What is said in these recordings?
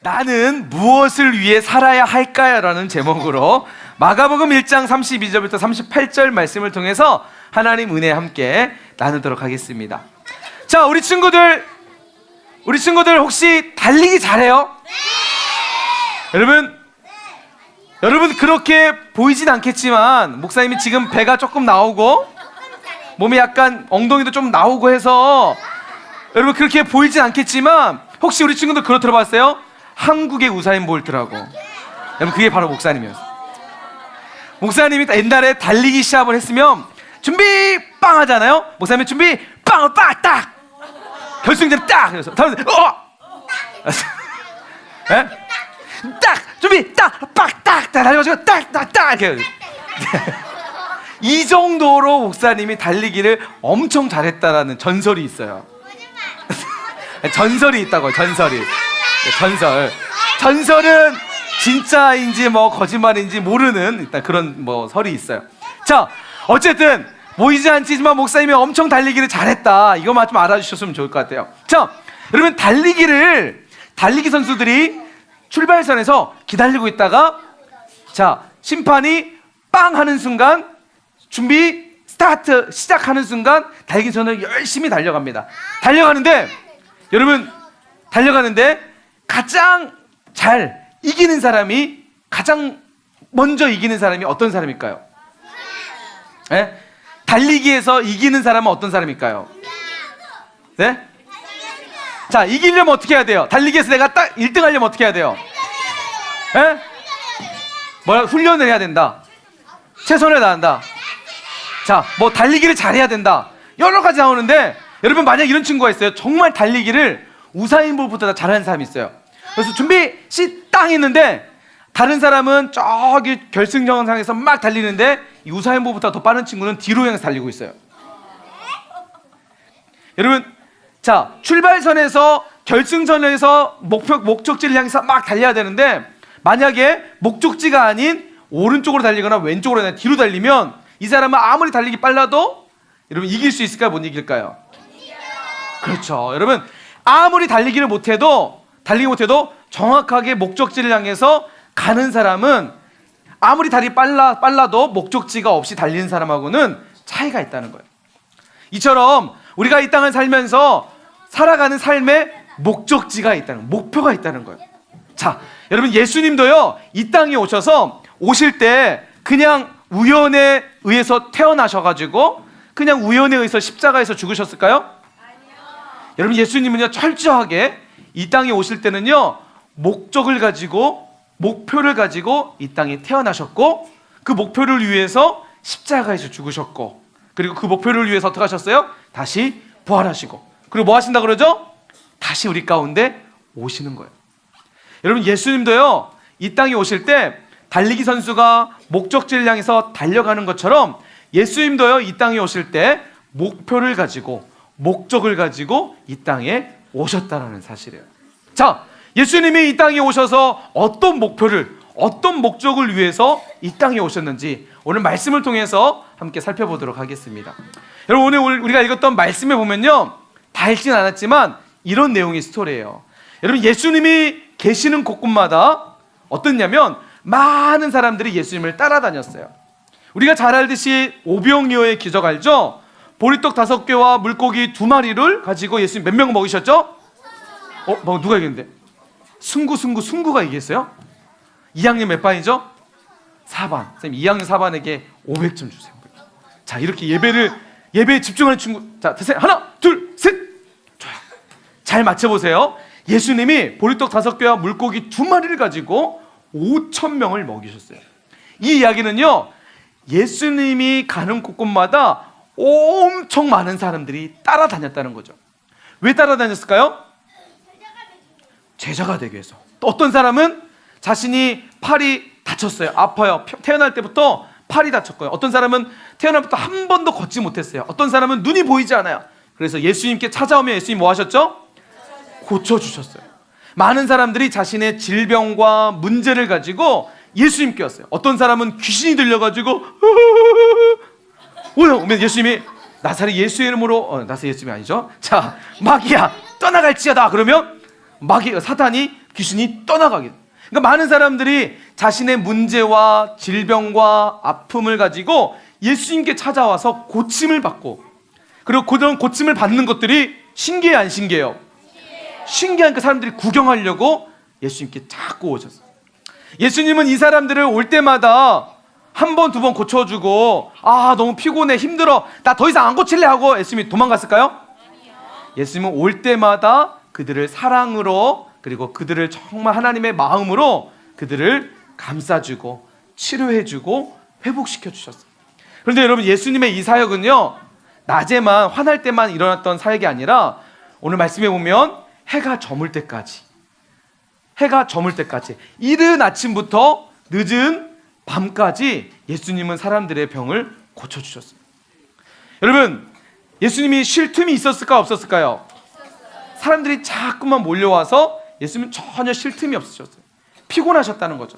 나는 무엇을 위해 살아야 할까요? 라는 제목으로 마가복음 1장 32절부터 38절 말씀을 통해서 하나님 은혜 함께 나누도록 하겠습니다. 자, 우리 친구들 혹시 달리기 잘해요? 여러분 그렇게 보이진 않겠지만 목사님이 지금 배가 조금 나오고 몸이 약간 엉덩이도 좀 나오고 해서 여러분 그렇게 보이진 않겠지만 혹시 우리 친구들 그거 들어봤어요? 한국의 우사인 볼트라고. 여러분 그게 바로 목사님이었어요. 목사님이 옛날에 달리기 시합을 했으면 준비 빵 하잖아요. 목사님이 준비 빵 딱 결승전 딱 그래서 다음 딱 준비 딱 달려가지고 딱 이렇게 이 정도로 목사님이 달리기를 엄청 잘했다라는 전설이 있어요. 전설이 있다고요. 전설은 진짜인지 뭐 거짓말인지 모르는 일단 그런 뭐 설이 있어요. 자, 어쨌든 보이지 않지만 목사님이 엄청 달리기를 잘했다. 이것만 좀 알아주셨으면 좋을 것 같아요. 자, 여러분 달리기 선수들이 출발선에서 기다리고 있다가 자, 심판이 빵 하는 순간 준비 스타트 시작하는 순간 달리기 선수는 열심히 달려갑니다. 달려가는데 가장 잘 이기는 사람이 가장 먼저 이기는 사람이 어떤 사람일까요? 네? 달리기에서 이기는 사람은 어떤 사람일까요? 네? 자, 이기려면 어떻게 해야 돼요? 달리기에서 내가 딱 1등 하려면 어떻게 해야 돼요? 네? 훈련을 해야 된다. 최선을 다한다. 자, 뭐 달리기를 잘해야 된다. 여러 가지 나오는데 여러분 만약 이런 친구가 있어요. 정말 달리기를 우사인 볼트보다 잘하는 사람이 있어요. 그래서 준비 땅 했는데 다른 사람은 저기 결승정상에서 막 달리는데 이 우사인 볼트보다 더 빠른 친구는 뒤로 향해서 달리고 있어요. 여러분, 자, 출발선에서 결승선에서 목적지를 향해서 막 달려야 되는데 만약에 목적지가 아닌 오른쪽으로 달리거나 왼쪽으로 달리거나 뒤로 달리면 이 사람은 아무리 달리기 빨라도 여러분 이길 수 있을까요? 못 이길까요? 그렇죠. 여러분 아무리 달리기 못해도 정확하게 목적지를 향해서 가는 사람은 아무리 달이 빨라도 목적지가 없이 달리는 사람하고는 차이가 있다는 거예요. 이처럼 우리가 이 땅을 살면서 살아가는 삶에 목적지가 있다는, 목표가 있다는 거예요. 자, 여러분 예수님도요 이 땅에 오실 때 그냥 우연에 의해서 태어나셔가지고 그냥 우연에 의해서 십자가에서 죽으셨을까요? 아니요. 여러분 예수님은요 철저하게 이 땅에 오실 때는요 목표를 가지고 이 땅에 태어나셨고 그 목표를 위해서 십자가에서 죽으셨고 그리고 그 목표를 위해서 어떻게 하셨어요? 다시 부활하시고 그리고 뭐 하신다 그러죠? 다시 우리 가운데 오시는 거예요. 여러분 예수님도요 이 땅에 오실 때 달리기 선수가 목적지를 향해서 달려가는 것처럼 예수님도요 이 땅에 오실 때 목표를 가지고 목적을 가지고 이 땅에 오셨다는 사실이에요. 자, 예수님이 이 땅에 오셔서 어떤 목적을 위해서 이 땅에 오셨는지 오늘 말씀을 통해서 함께 살펴보도록 하겠습니다. 여러분 오늘 우리가 읽었던 말씀에 보면요 다 읽진 않았지만 이런 내용의 스토리예요. 여러분 예수님이 계시는 곳곳마다 어떻냐면 많은 사람들이 예수님을 따라다녔어요. 우리가 잘 알듯이 오병이어의 기적 알죠? 보리떡 5개와 물고기 2마리를 가지고 예수님 몇 명 먹이셨죠? 누가 얘기했는데? 승구가 얘기했어요? 2학년 몇 반이죠? 4반. 선생님 2학년 4반에게 500점 주세요. 자, 이렇게 예배에 집중하는 친구. 자, 됐어요. 하나, 둘, 셋. 좋아요. 잘 맞춰보세요. 예수님이 보리떡 5개와 물고기 2마리를 가지고 5,000명을 먹이셨어요. 이 이야기는요 예수님이 가는 곳곳마다 엄청 많은 사람들이 따라다녔다는 거죠. 왜 따라다녔을까요? 제자가 되기 위해서. 또 어떤 사람은 자신이 팔이 다쳤어요. 아파요. 태어날 때부터 팔이 다쳤고요. 어떤 사람은 태어날 때부터 한 번도 걷지 못했어요. 어떤 사람은 눈이 보이지 않아요. 그래서 예수님께 찾아오면 예수님 뭐 하셨죠? 고쳐주셨어요. 많은 사람들이 자신의 질병과 문제를 가지고 예수님께 왔어요. 어떤 사람은 귀신이 들려가지고 오면 예수님이 나사렛 예수의 이름으로 나사렛 예수님이 아니죠. 자, 마귀야 떠나갈지어다. 그러면 사탄이 귀신이 떠나가게. 그러니까 많은 사람들이 자신의 문제와 질병과 아픔을 가지고 예수님께 찾아와서 고침을 받고, 그리고 그런 고침을 받는 것들이 신기해 안 신기해요? 신기하니까 사람들이 구경하려고 예수님께 자꾸 오셨어요. 예수님은 이 사람들을 올 때마다 한 번, 두 번 고쳐주고, 아 너무 피곤해, 힘들어, 나 더 이상 안 고칠래 하고 예수님이 도망갔을까요? 예수님은 올 때마다 그들을 사랑으로, 그리고 그들을 정말 하나님의 마음으로 그들을 감싸주고 치료해주고 회복시켜 주셨어요. 그런데 여러분, 예수님의 이 사역은요, 낮에만 화날 때만 일어났던 사역이 아니라 오늘 말씀해 보면 해가 저물 때까지, 이른 아침부터 늦은 밤까지 예수님은 사람들의 병을 고쳐주셨어요. 여러분, 예수님이 쉴 틈이 있었을까 없었을까요? 사람들이 자꾸만 몰려와서 예수님은 전혀 쉴 틈이 없으셨어요. 피곤하셨다는 거죠.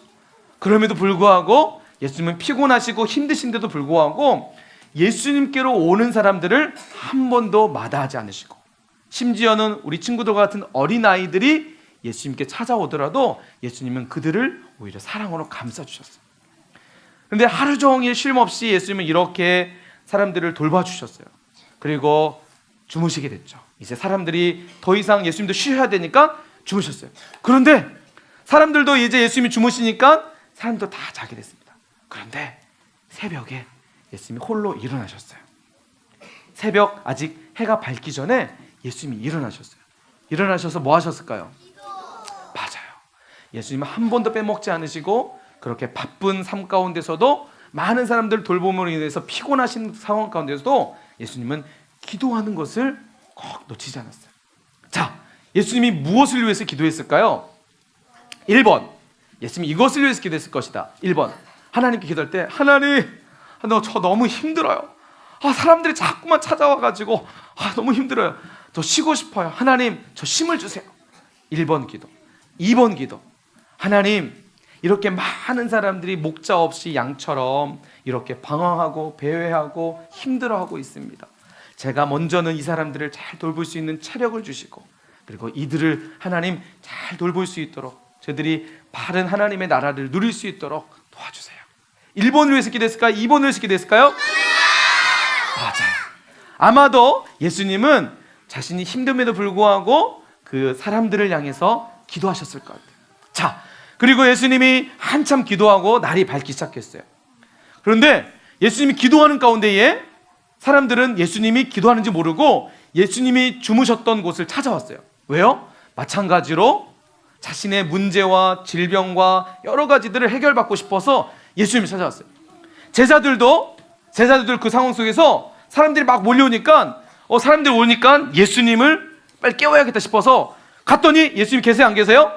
그럼에도 불구하고 예수님은 피곤하시고 힘드신데도 불구하고 예수님께로 오는 사람들을 한 번도 마다하지 않으시고, 심지어는 우리 친구들과 같은 어린아이들이 예수님께 찾아오더라도 예수님은 그들을 오히려 사랑으로 감싸주셨어요. 그런데 하루 종일 쉼 없이 예수님은 이렇게 사람들을 돌봐주셨어요. 그리고 주무시게 됐죠. 이제 사람들이 더 이상 예수님도 쉬어야 되니까 주무셨어요. 그런데 사람들도 이제 예수님이 주무시니까 사람도 다 자게 됐습니다. 그런데 새벽에 예수님이 홀로 일어나셨어요. 새벽 아직 해가 밝기 전에 예수님이 일어나셨어요. 일어나셔서 뭐 하셨을까요? 맞아요. 예수님은 한 번도 빼먹지 않으시고 그렇게 바쁜 삶 가운데서도, 많은 사람들 돌봄으로 인해서 피곤하신 상황 가운데서도 예수님은 기도하는 것을 꼭 놓치지 않았어요. 자, 예수님이 무엇을 위해서 기도했을까요? 1번, 예수님이 이것을 위해서 기도했을 것이다. 1번, 하나님께 기도할 때, 하나님, 저 너무 힘들어요. 사람들이 자꾸만 찾아와가지고 너무 힘들어요. 저 쉬고 싶어요. 하나님, 저 힘을 주세요. 1번 기도. 2번 기도, 하나님, 이렇게 많은 사람들이 목자 없이 양처럼 이렇게 방황하고 배회하고 힘들어하고 있습니다. 제가 먼저는 이 사람들을 잘 돌볼 수 있는 체력을 주시고, 그리고 이들을 하나님 잘 돌볼 수 있도록 저들이 바른 하나님의 나라를 누릴 수 있도록 도와주세요. 1번을 위해서 기도했을까요? 2번을 위해서 기도했을까요? 맞아요. 아마도 예수님은 자신이 힘듦에도 불구하고 그 사람들을 향해서 기도하셨을 것 같아요. 자, 그리고 예수님이 한참 기도하고 날이 밝기 시작했어요. 그런데 예수님이 기도하는 가운데에 사람들은 예수님이 기도하는지 모르고 예수님이 주무셨던 곳을 찾아왔어요. 왜요? 마찬가지로 자신의 문제와 질병과 여러 가지들을 해결받고 싶어서 예수님이 찾아왔어요. 제자들도 그 상황 속에서 사람들이 막 몰려오니까 사람들이 오니까 예수님을 빨리 깨워야겠다 싶어서 갔더니 예수님 계세요? 안 계세요?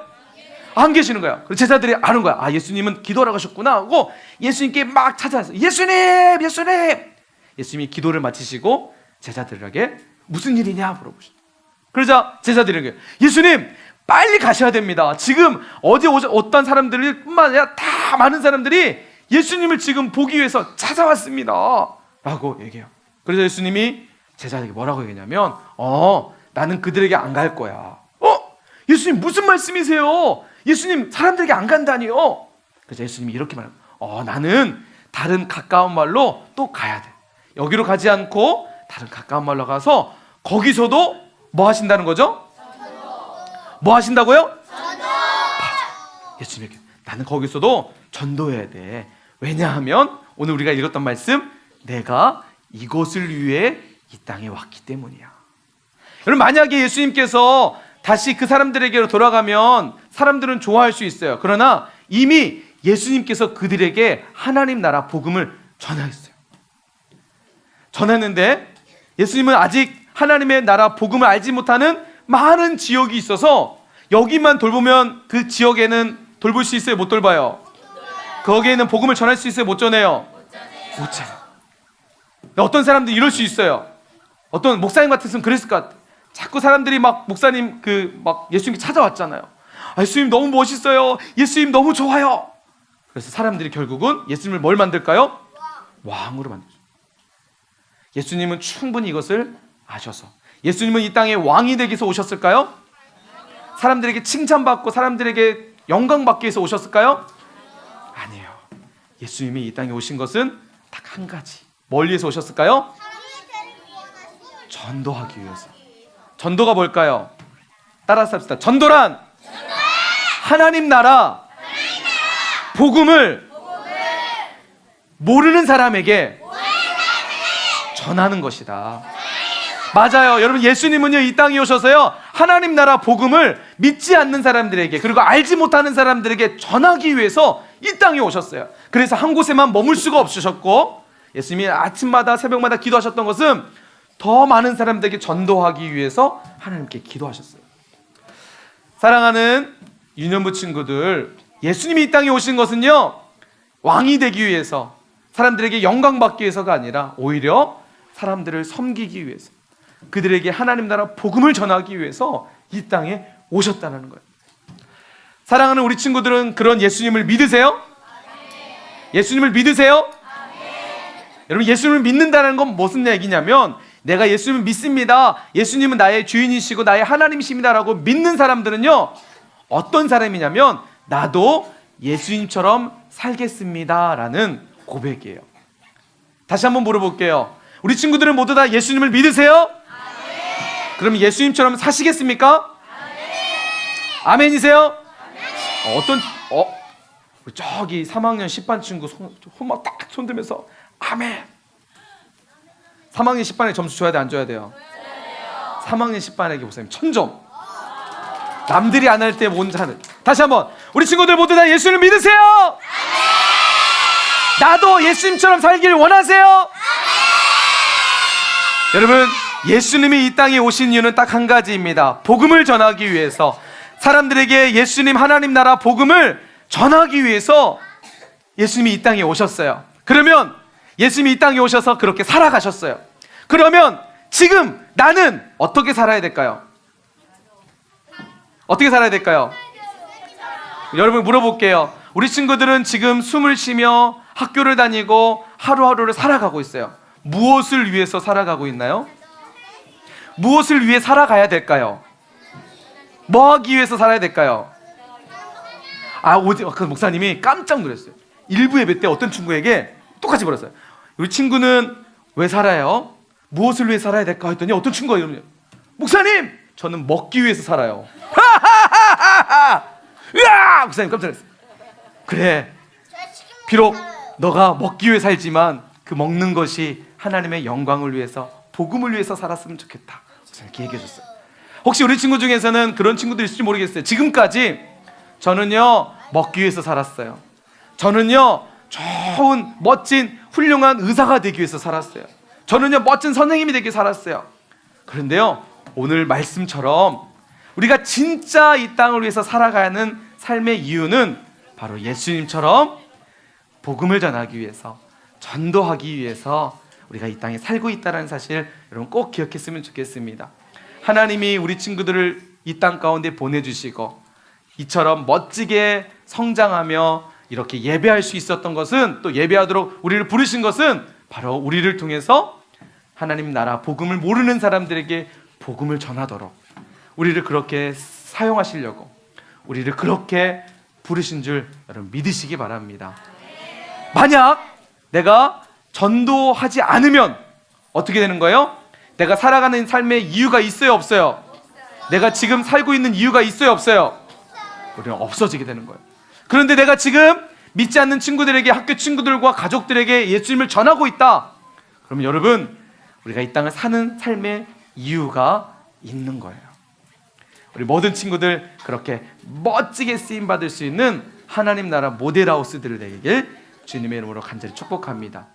안 계시는 거야. 그래서 제자들이 아는 거야. 예수님은 기도하러 가셨구나 하고 예수님께 막 찾아왔어요. 예수님! 예수님이 기도를 마치시고 제자들에게 무슨 일이냐 물어보셨어요. 그러자 제자들에게, 예수님 빨리 가셔야 됩니다. 지금 어제 어떤 사람들이 뿐만 아니라 다 많은 사람들이 예수님을 지금 보기 위해서 찾아왔습니다 라고 얘기해요. 그래서 예수님이 제자들에게 뭐라고 얘기하냐면, 나는 그들에게 안 갈 거야. 예수님 무슨 말씀이세요? 예수님 사람들에게 안 간다니요. 그래서 예수님이 이렇게 말해요. 나는 다른 가까운 말로 또 가야 돼. 여기로 가지 않고 다른 가까운 말로 가서 거기서도 뭐 하신다는 거죠? 뭐 하신다고요? 전도. 예수님이 나는 거기서도 전도해야 돼. 왜냐하면 오늘 우리가 읽었던 말씀, 내가 이것을 위해 이 땅에 왔기 때문이야. 여러분, 만약에 예수님께서 다시 그 사람들에게로 돌아가면 사람들은 좋아할 수 있어요. 그러나 이미 예수님께서 그들에게 하나님 나라 복음을 전했는데 예수님은 아직 하나님의 나라 복음을 알지 못하는 많은 지역이 있어서 여기만 돌보면 그 지역에는 돌볼 수 있어요? 못 돌봐요? 거기에는 복음을 전할 수 있어요? 못 전해요? 못 전해요. 어떤 사람들 이럴 수 있어요. 어떤 목사님 같았으면 그랬을 것 같아요. 자꾸 사람들이 막 목사님 막 예수님께 찾아왔잖아요. 예수님 너무 멋있어요. 예수님 너무 좋아요. 그래서 사람들이 결국은 예수님을 뭘 만들까요? 왕으로 만들죠. 예수님은 충분히 이것을 아셔서 예수님은 이 땅에 왕이 되기 위해서 오셨을까요? 사람들에게 칭찬받고 사람들에게 영광받기 위해서 오셨을까요? 아니에요. 예수님이 이 땅에 오신 것은 딱 한 가지. 뭘 위해서 오셨을까요? 전도하기 위해서. 전도가 뭘까요? 따라서 합시다. 전도란 하나님 나라 복음을 모르는 사람에게 전하는 것이다. 맞아요. 여러분, 예수님은요, 이 땅에 오셔서요, 하나님 나라 복음을 믿지 않는 사람들에게, 그리고 알지 못하는 사람들에게 전하기 위해서 이 땅에 오셨어요. 그래서 한 곳에만 머물 수가 없으셨고, 예수님이 아침마다 새벽마다 기도하셨던 것은 더 많은 사람들에게 전도하기 위해서 하나님께 기도하셨어요. 사랑하는 유년부 친구들, 예수님이 이 땅에 오신 것은요, 왕이 되기 위해서, 사람들에게 영광받기 위해서가 아니라 오히려 사람들을 섬기기 위해서, 그들에게 하나님 나라 복음을 전하기 위해서 이 땅에 오셨다는 거예요. 사랑하는 우리 친구들은 그런 예수님을 믿으세요? 예수님을 믿으세요? 여러분, 예수님을 믿는다는 건 무슨 얘기냐면, 내가 예수님을 믿습니다, 예수님은 나의 주인이시고 나의 하나님이십니다라고 믿는 사람들은요, 어떤 사람이냐면, 나도 예수님처럼 살겠습니다라는 고백이에요. 다시 한번 물어볼게요. 우리 친구들은 모두 다 예수님을 믿으세요? 그럼 예수님처럼 사시겠습니까? 아멘이세요? 저기 3학년 10반 친구 손만 딱 손들면서 아멘. 3학년 10반에 점수 줘야 돼, 안 줘야 돼요? 3학년 10반에게 보세요. 1000점. 남들이 안 할 때 뭔지 하는. 다시 한번, 우리 친구들 모두 다 예수를 믿으세요? 나도 예수님처럼 살길 원하세요? 여러분, 예수님이 이 땅에 오신 이유는 딱 한 가지입니다. 복음을 전하기 위해서, 사람들에게 예수님 하나님 나라 복음을 전하기 위해서 예수님이 이 땅에 오셨어요. 그러면 예수님이 이 땅에 오셔서 그렇게 살아가셨어요. 그러면 지금 나는 어떻게 살아야 될까요? 어떻게 살아야 될까요? 여러분, 물어볼게요. 우리 친구들은 지금 숨을 쉬며 학교를 다니고 하루하루를 살아가고 있어요. 무엇을 위해서 살아가고 있나요? 무엇을 위해 살아가야 될까요? 뭐 하기 위해서 살아야 될까요? 그 목사님이 깜짝 놀랐어요. 일부 예배 때 어떤 친구에게 똑같이 물었어요. 우리 친구는 왜 살아요? 무엇을 위해 살아야 될까? 했더니 어떤 친구가 이러면, 목사님, 저는 먹기 위해서 살아요. 으아! 목사님 깜짝 놀랐어요. 그래, 비록 너가 먹기 위해 살지만 그 먹는 것이 하나님의 영광을 위해서, 복음을 위해서 살았으면 좋겠다. 이렇게 얘기해 줬어요. 혹시 우리 친구 중에서는 그런 친구들 있을지 모르겠어요. 지금까지 저는요, 먹기 위해서 살았어요. 저는요, 좋은 멋진 훌륭한 의사가 되기 위해서 살았어요. 저는요, 멋진 선생님이 되기 위해서 살았어요. 그런데요, 오늘 말씀처럼 우리가 진짜 이 땅을 위해서 살아가는 삶의 이유는 바로 예수님처럼 복음을 전하기 위해서, 전도하기 위해서 우리가 이 땅에 살고 있다는 사실 여러분 꼭 기억했으면 좋겠습니다. 하나님이 우리 친구들을 이 땅 가운데 보내주시고 이처럼 멋지게 성장하며 이렇게 예배할 수 있었던 것은, 또 예배하도록 우리를 부르신 것은 바로 우리를 통해서 하나님 나라 복음을 모르는 사람들에게 복음을 전하도록, 우리를 그렇게 사용하시려고, 우리를 그렇게 부르신 줄 여러분 믿으시기 바랍니다. 만약 내가 전도하지 않으면 어떻게 되는 거예요? 내가 살아가는 삶의 이유가 있어요, 없어요? 내가 지금 살고 있는 이유가 있어요, 없어요? 우리는 없어지게 되는 거예요. 그런데 내가 지금 믿지 않는 친구들에게, 학교 친구들과 가족들에게 예수님을 전하고 있다. 그러면 여러분, 우리가 이 땅을 사는 삶의 이유가 있는 거예요. 우리 모든 친구들 그렇게 멋지게 쓰임받을 수 있는 하나님 나라 모델하우스들을 되길 주님의 이름으로 간절히 축복합니다.